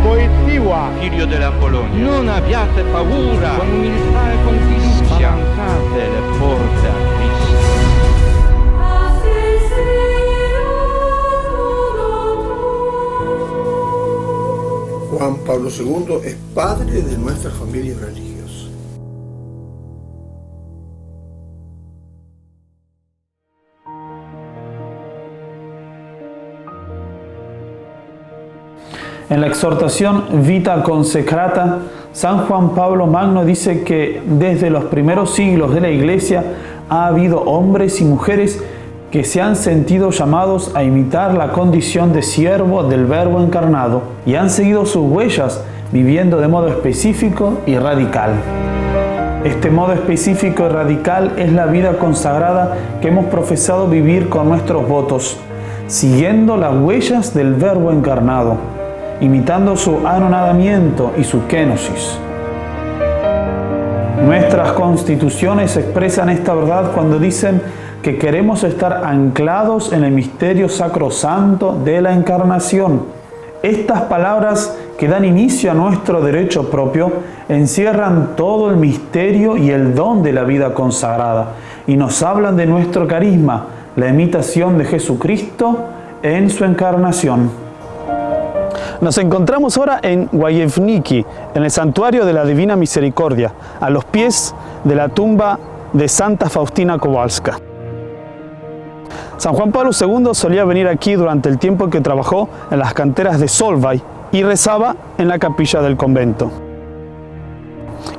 poesiła, Kyrio della Polonia. non abbiate paura, con umiltà e con fiducia, spalancate le porte a Cristo. Juan Pablo II es padre de nuestra familia religiosa. En la exhortación Vita Consecrata, San Juan Pablo Magno dice que desde los primeros siglos de la Iglesia ha habido hombres y mujeres que se han sentido llamados a imitar la condición de siervo del Verbo encarnado y han seguido sus huellas viviendo de modo específico y radical. Este modo específico y radical es la vida consagrada que hemos profesado vivir con nuestros votos, siguiendo las huellas del Verbo encarnado, imitando su anonadamiento y su kenosis. Nuestras constituciones expresan esta verdad cuando dicen que queremos estar anclados en el misterio sacrosanto de la encarnación. Estas palabras que dan inicio a nuestro derecho propio encierran todo el misterio y el don de la vida consagrada y nos hablan de nuestro carisma, la imitación de Jesucristo en su encarnación. Nos encontramos ahora en Łajewnicki, en el santuario de la Divina Misericordia, a los pies de la tumba de Santa Faustina Kowalska. San Juan Pablo II solía venir aquí durante el tiempo que trabajó en las canteras de Solvay y rezaba en la capilla del convento.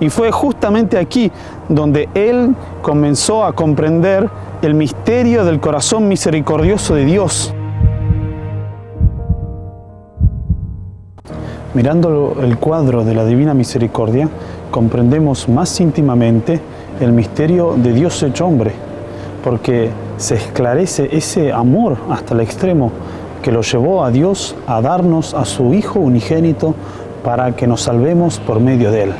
Y fue justamente aquí donde él comenzó a comprender el misterio del corazón misericordioso de Dios. Mirando el cuadro de la Divina Misericordia, comprendemos más íntimamente el misterio de Dios hecho hombre, porque se esclarece ese amor hasta el extremo que lo llevó a Dios a darnos a su Hijo unigénito para que nos salvemos por medio de Él.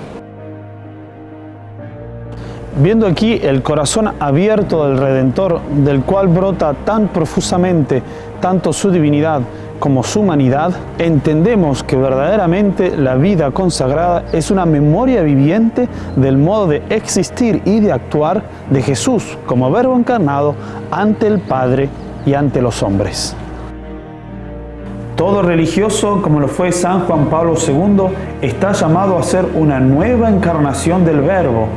Viendo aquí el corazón abierto del Redentor, del cual brota tan profusamente tanto su divinidad como su humanidad, entendemos que verdaderamente la vida consagrada es una memoria viviente del modo de existir y de actuar de Jesús como Verbo encarnado ante el Padre y ante los hombres. Todo religioso, como lo fue San Juan Pablo II, está llamado a ser una nueva encarnación del Verbo,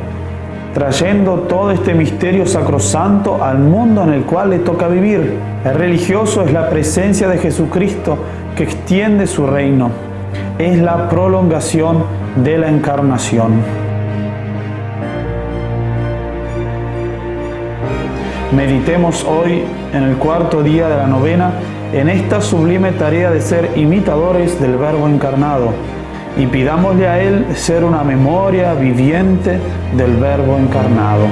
trayendo todo este misterio sacrosanto al mundo en el cual le toca vivir. El religioso es la presencia de Jesucristo que extiende su reino. Es la prolongación de la encarnación. Meditemos hoy, en el cuarto día de la novena, en esta sublime tarea de ser imitadores del Verbo encarnado, y pidámosle a Él ser una memoria viviente del Verbo encarnado.